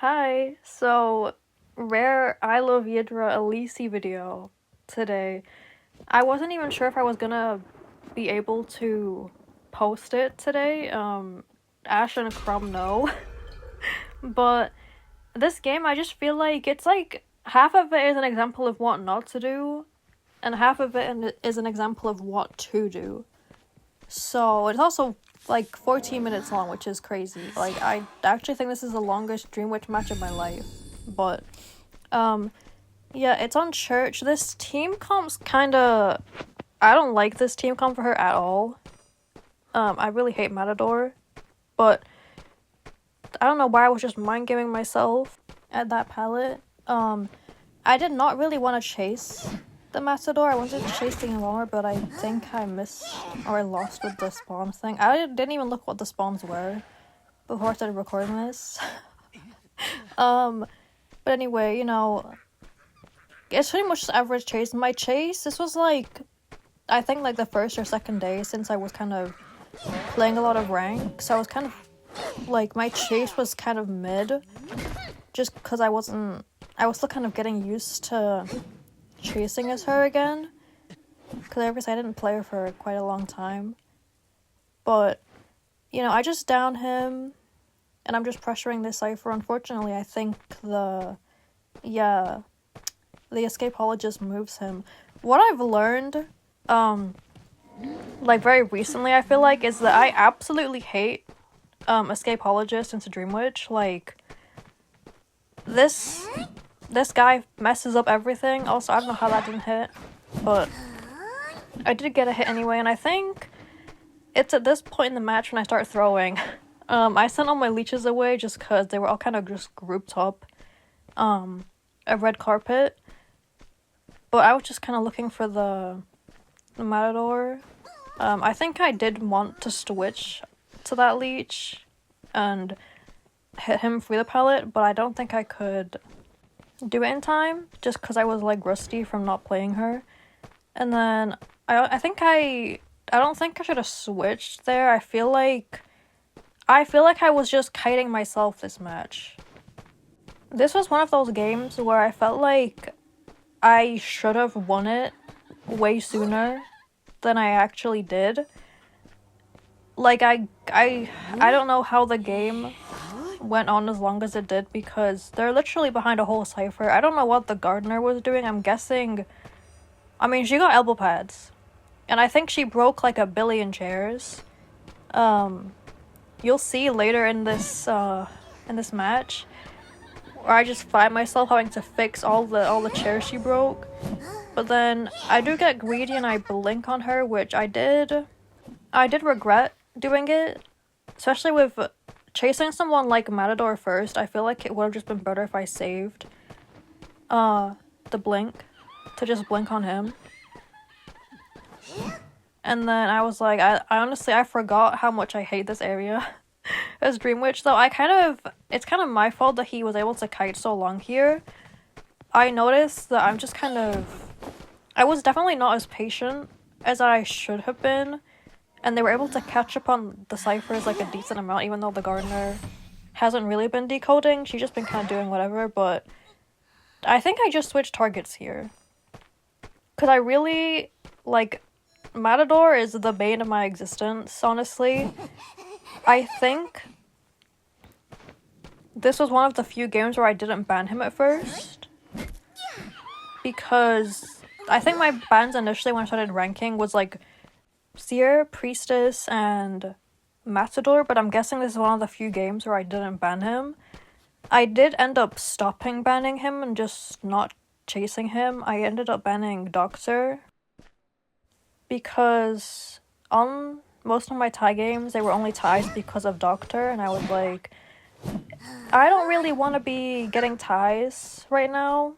Hi, so rare I Love Yidra Elise video today. I wasn't even sure if I was gonna be able to post it today. Ash and Crumb know. But this game, I just feel like it's like half of it is an example of what not to do, and half of it is an example of what to do. So it's also like 14 minutes long, which is crazy. Like, I actually think this is the longest Dream Witch match of my life. But, yeah, it's on Church. This team comp's kinda... I don't like this team comp for her at all. I really hate Matador. But I don't know why I was just mind-gaming myself at that palette. I did not really want to chase the Matador. I wanted to chase the Longer, but I think I missed or I lost with the spawns thing. I didn't even look what the spawns were before I started recording this. But anyway, you know, it's pretty much just average chase. My chase, this was like, I think like the first or second day since I was kind of playing a lot of rank. So I was kind of, like, my chase was kind of mid. Just because I was still kind of getting used to chasing as her again, because I didn't play her for quite a long time. But, you know, I just down him, and I'm just pressuring this Cypher. Unfortunately, I think the Escapologist moves him. What I've learned, like, very recently, I feel like, is that I absolutely hate, Escapologist into Dream Witch. Like, this guy messes up everything. Also, I don't know how that didn't hit, but I did get a hit anyway, and I think it's at this point in the match when I start throwing. I sent all my leeches away just because they were all kind of just grouped up, a red carpet, but I was just kind of looking for the Matador. I think I did want to switch to that leech and hit him through the pallet, but I don't think I could do it in time, just because I was like rusty from not playing her. And then I don't think I should have switched there. I feel like I was just kiting myself this match. This was one of those games where I felt like I should have won it way sooner than I actually did. Like, I don't know how the game went on as long as it did, because they're literally behind a whole cipher. I don't know what the gardener was doing. I'm guessing, I mean, she got elbow pads, and I think she broke like a billion chairs. You'll see later in this match where I just find myself having to fix all the chairs she broke. But then I do get greedy and I blink on her, which I did regret doing it, especially with chasing someone like Matador first. I feel like it would have just been better if I saved the blink to just blink on him. And then I was like, I honestly, I forgot how much I hate this area as Dream Witch, though. It's kind of my fault that he was able to kite so long here. I noticed that I was definitely not as patient as I should have been, and they were able to catch up on the ciphers like a decent amount, even though the gardener hasn't really been decoding. She's just been kind of doing whatever, but I think I just switched targets here. Because I really, like, Matador is the bane of my existence, honestly. I think this was one of the few games where I didn't ban him at first, because I think my bans initially when I started ranking was like Seer, Priestess, and Matador, but I'm guessing this is one of the few games where I didn't ban him. I did end up stopping banning him and just not chasing him. I ended up banning Doctor, because on most of my tie games, they were only ties because of Doctor, and I was like, I don't really want to be getting ties right now,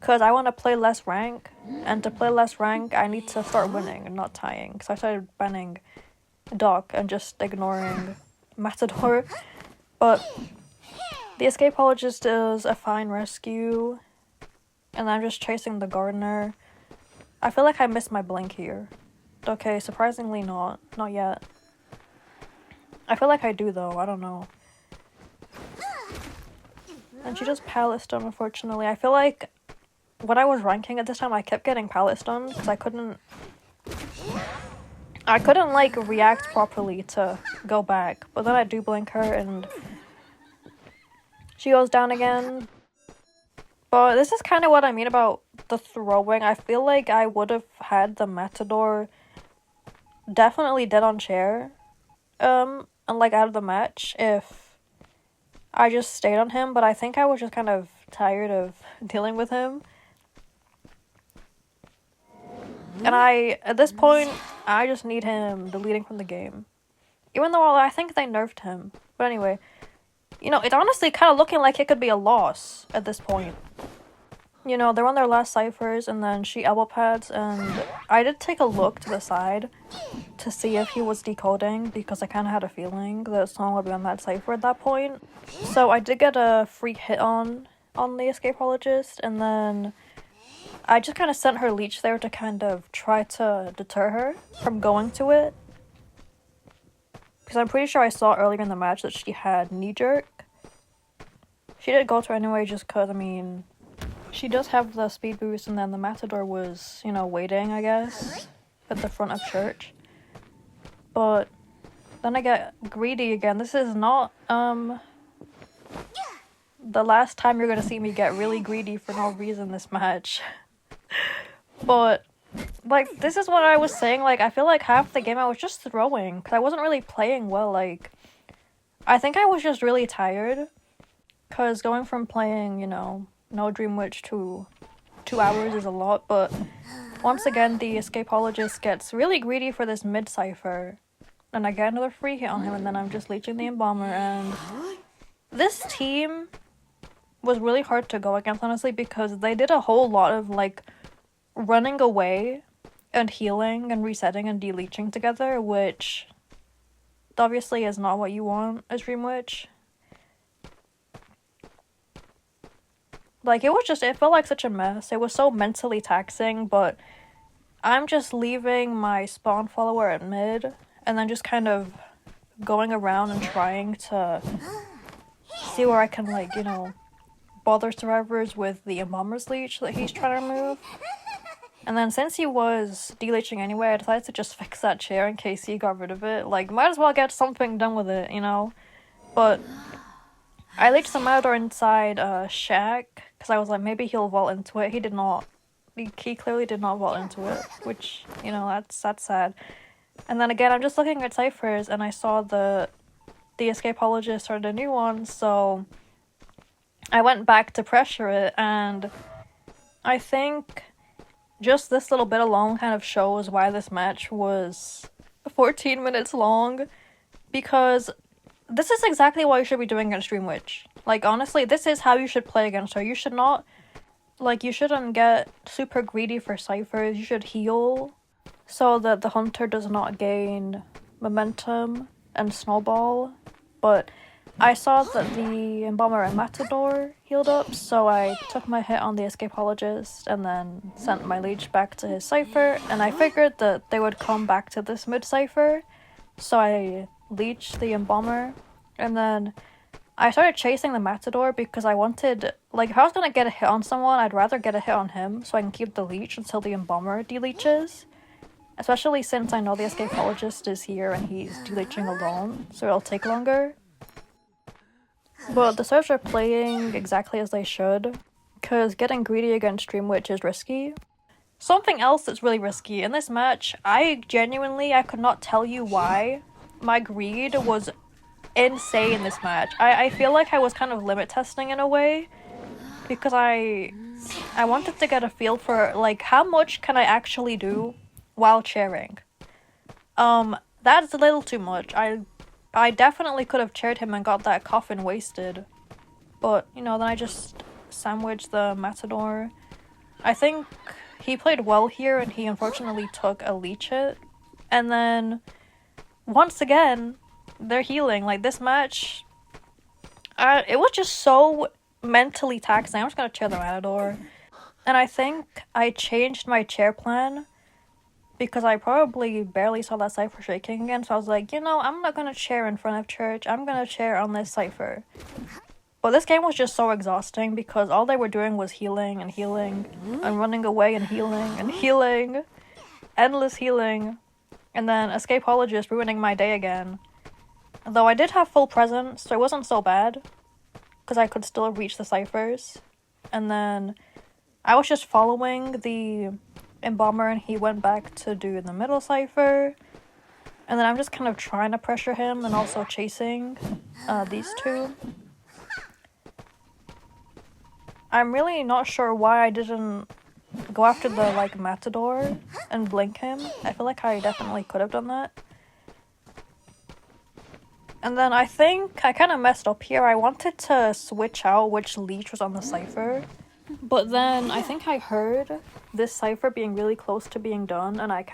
because I want to play less rank, and to play less rank, I need to start winning and not tying. So I started banning Doc and just ignoring Matador. But the Escapologist is a fine rescue, and I'm just chasing the gardener. I feel like I missed my blink here. Okay, surprisingly not yet. I feel like I do though, I don't know. And she just pallet stun, unfortunately. I feel like when I was ranking at this time, I kept getting pallet stun because I couldn't like react properly to go back. But then I do blink her and she goes down again. But this is kind of what I mean about the throwing. I feel like I would have had the Matador definitely dead on chair, and like out of the match if I just stayed on him. But I think I was just kind of tired of dealing with him. And at this point, I just need him deleting from the game. Even though I think they nerfed him. But anyway, you know, it's honestly kind of looking like it could be a loss at this point. You know, they're on their last ciphers, and then she elbow pads, and I did take a look to the side to see if he was decoding, because I kind of had a feeling that someone would be on that cipher at that point. So I did get a free hit on the escapologist, and then I just kind of sent her leech there to kind of try to deter her from going to it. Because I'm pretty sure I saw earlier in the match that she had knee jerk. She did go to her anyway just because, I mean, she does have the speed boost, and then the Matador was, you know, waiting, I guess, at the front of church. But then I get greedy again. This is not, the last time you're gonna see me get really greedy for no reason this match. But, like, this is what I was saying, like, I feel like half the game I was just throwing, because I wasn't really playing well, like, I think I was just really tired, because going from playing, you know, no Dream Witch to 2 hours is a lot, but once again, the escapologist gets really greedy for this mid-cipher, and I get another free hit on him, and then I'm just leeching the Embalmer, and this team was really hard to go against, honestly, because they did a whole lot of, like, running away and healing and resetting and de-leeching together, which obviously is not what you want as Dream Witch. Like, it felt like such a mess. It was so mentally taxing, but I'm just leaving my spawn follower at mid, and then just kind of going around and trying to see where I can, like, you know, bother survivors with the Embalmer's leech that he's trying to remove. And then since he was de-leeching anyway, I decided to just fix that chair in case he got rid of it. Like, might as well get something done with it, you know? But I leeched the Matador inside Shack, because I was like, maybe he'll vault into it. He did not. He clearly did not vault into it, which, you know, that's sad. And then again, I'm just looking at ciphers, and I saw the escapologist started a new one, so I went back to pressure it, and I think just this little bit alone kind of shows why this match was 14 minutes long, because this is exactly what you should be doing against Dream Witch. Like, honestly, this is how you should play against her. You should not, like, you shouldn't get super greedy for ciphers. You should heal so that the hunter does not gain momentum and snowball. But I saw that the Embalmer and Matador healed up, so I took my hit on the escapologist and then sent my leech back to his cipher, and I figured that they would come back to this mid-cipher, so I leeched the Embalmer, and then I started chasing the Matador because I wanted, like, if I was gonna get a hit on someone, I'd rather get a hit on him so I can keep the leech until the Embalmer de-leeches. Especially since I know the escapologist is here and he's de-leeching alone, so it'll take longer. But the servers are playing exactly as they should, because getting greedy against Dream Witch is risky. Something else that's really risky, in this match, I could not tell you why my greed was insane in this match. I feel like I was kind of limit testing in a way, because I wanted to get a feel for, like, how much can I actually do while chairing. That's a little too much. I definitely could have chaired him and got that coffin wasted. But, you know, then I just sandwiched the Matador. I think he played well here, and he unfortunately took a leech hit. And then, once again, they're healing. Like, this match, it was just so mentally taxing. I'm just gonna chair the Matador. And I think I changed my chair plan because I probably barely saw that cipher shaking again, so I was like, you know, I'm not gonna chair in front of church, I'm gonna chair on this cipher. But this game was just so exhausting because all they were doing was healing and healing and running away and healing, endless healing, and then Escapologist ruining my day again. Though I did have full presence, so it wasn't so bad because I could still reach the ciphers. And then I was just following the Embalmer and he went back to do the middle cipher. And then I'm just kind of trying to pressure him and also chasing these two. I'm really not sure why I didn't go after the, like, Matador and blink him. I feel like I definitely could have done that. And then I think I kind of messed up here. I wanted to switch out which leech was on the cipher. But then I think I heard this cipher being really close to being done. And I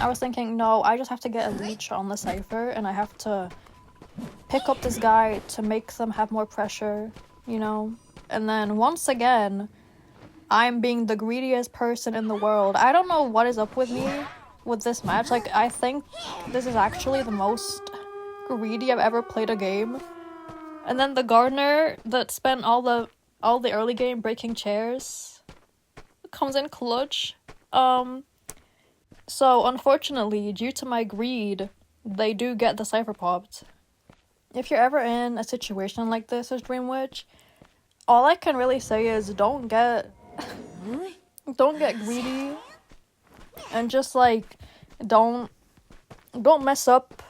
was thinking, no, I just have to get a leech on the cipher. And I have to pick up this guy to make them have more pressure, you know? And then once again, I'm being the greediest person in the world. I don't know what is up with me with this match. Like, I think this is actually the most greedy I've ever played a game. And then the gardener that spent all the early game breaking chairs comes in clutch. So unfortunately, due to my greed, they do get the cipher popped. If you're ever in a situation like this as Dream Witch, all I can really say is don't get greedy and just, like, don't mess up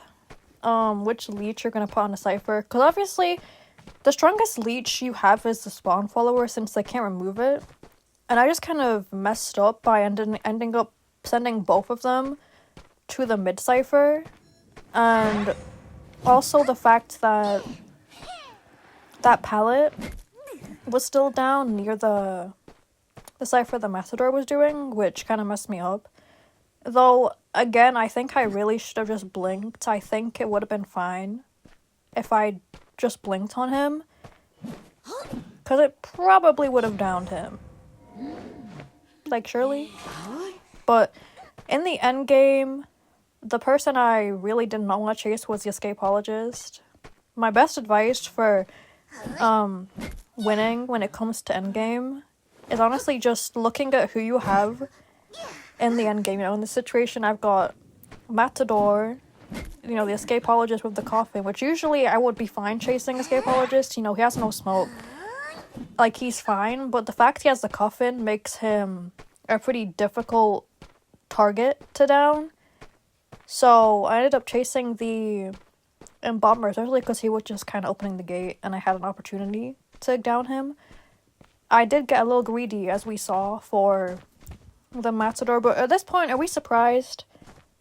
which leech you're gonna put on a cipher, because obviously the strongest leech you have is the spawn follower since they can't remove it, and I just kind of messed up by ending up sending both of them to the mid cipher, and also the fact that pallet was still down near the cipher the Matador was doing, which kind of messed me up. Though, again, I think I really should have just blinked. I think it would have been fine if I just blinked on him, because it probably would have downed him. Like, surely? But in the end game, the person I really did not want to chase was the Escapologist. My best advice for winning when it comes to endgame is honestly just looking at who you have in the endgame. You know, in this situation, I've got Matador, you know, the Escapologist with the coffin, which usually I would be fine chasing Escapologist. You know, he has no smoke. Like, he's fine, but the fact he has the coffin makes him a pretty difficult target to down. So I ended up chasing the Embalmer, especially because he was just kind of opening the gate and I had an opportunity to down him. I did get a little greedy, as we saw, for the Matador, but at this point, are we surprised?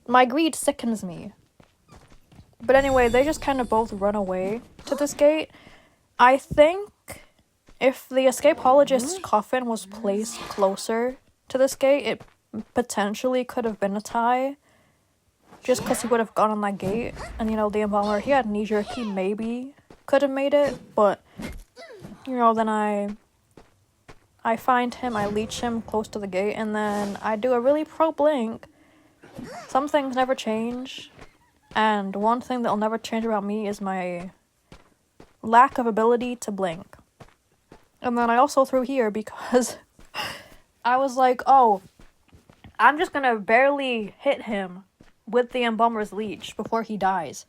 My greed sickens me. But anyway, they just kind of both run away to this gate. I think if the Escapologist's coffin was placed closer to this gate, it potentially could have been a tie. Just because he would have gone on that gate. And, you know, the Embalmer, he had knee-jerk, he maybe could have made it. But, you know, then I find him, I leech him close to the gate, and then I do a really pro blink. Some things never change. And one thing that'll never change about me is my lack of ability to blink. And then I also threw here because I was like, oh, I'm just gonna barely hit him with the Embalmer's leech before he dies.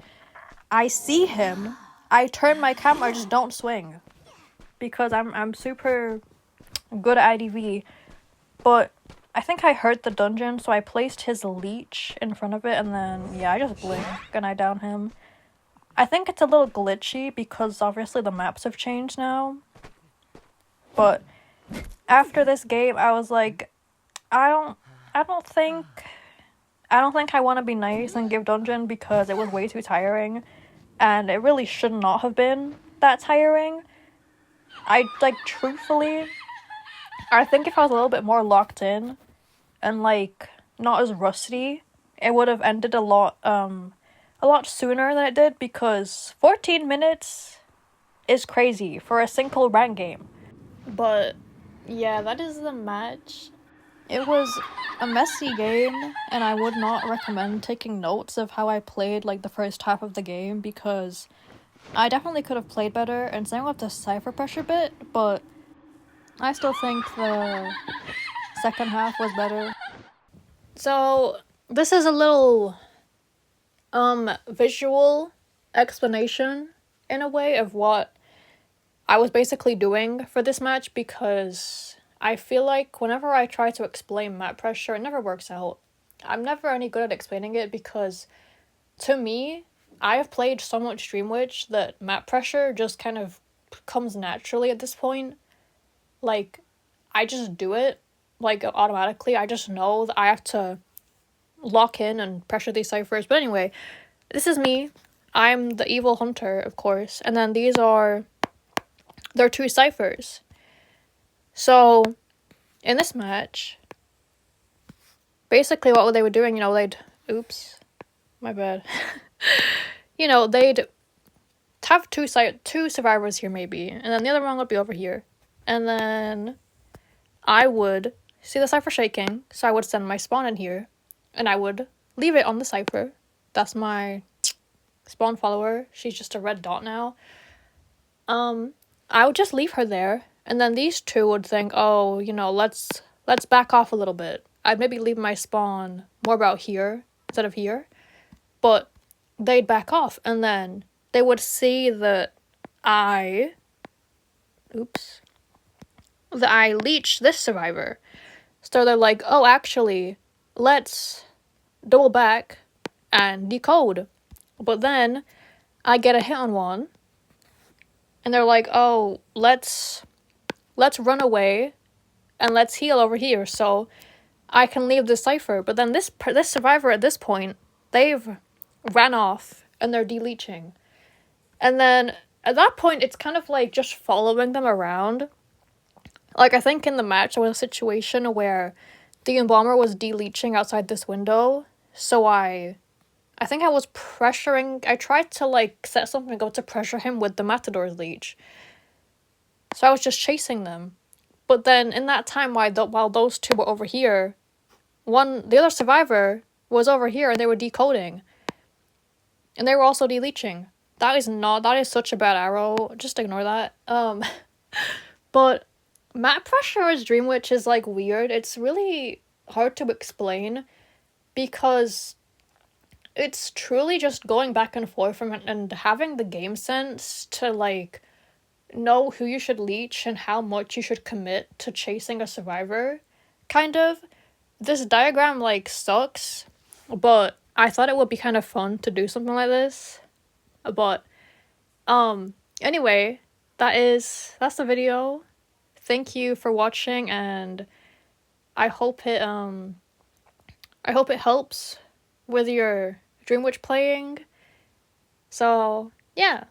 I see him, I turn my camera, I just don't swing. Because I'm super good at IDV. But I think I heard the dungeon, so I placed his leech in front of it, and then, yeah, I just blink and I down him. I think it's a little glitchy because obviously the maps have changed now. But after this game, I was like, I don't think I want to be nice and give dungeon because it was way too tiring, and it really should not have been that tiring. Truthfully, I think if I was a little bit more locked in and, like, not as rusty, it would have ended a lot sooner than it did, because 14 minutes is crazy for a single rank game. But yeah, that is the match. It was a messy game, and I would not recommend taking notes of how I played, like, the first half of the game, because I definitely could have played better, and same with the cipher pressure bit, but I still think the second half was better. So, this is a little, visual explanation, in a way, of what I was basically doing for this match, because I feel like whenever I try to explain map pressure, it never works out. I'm never any good at explaining it because, to me, I have played so much Dream Witch that map pressure just kind of comes naturally at this point. Like, I just do it, like, automatically. I just know that I have to lock in and pressure these ciphers. But anyway, this is me. I'm the evil hunter, of course. And then they're two ciphers. So, in this match, basically what they were doing, oops, my bad. They'd have two survivors here maybe, and then the other one would be over here. And then I would see the cipher shaking, so I would send my spawn in here, and I would leave it on the cipher. That's my spawn follower. She's just a red dot now. I would just leave her there, and then these two would think, oh, let's back off a little bit. I'd maybe leave my spawn more about here instead of here, but they'd back off, and then they would see that I leached this survivor. So they're like, oh, actually, let's double back and decode. But then I get a hit on one, and they're like, oh, let's run away and let's heal over here so I can leave the cipher. But then this survivor at this point, they've ran off and they're deleaching. And then at that point, it's kind of like just following them around. Like, I think in the match, there was a situation where the Embalmer was deleaching outside this window, so I think I was pressuring. I tried to, like, set something up to pressure him with the Matador's leech. So I was just chasing them. But then, in that time, while those two were over here, the other survivor was over here, and they were decoding. And they were also deleaching. That is such a bad arrow. Just ignore that. But map pressure as Dream Witch is, like, weird. It's really hard to explain because it's truly just going back and forth from it and having the game sense to, like, know who you should leech and how much you should commit to chasing a survivor, kind of. This diagram, like, sucks, but I thought it would be kind of fun to do something like this. But, anyway, that's the video. Thank you for watching, and I hope it helps with your Dream Witch playing. So, yeah.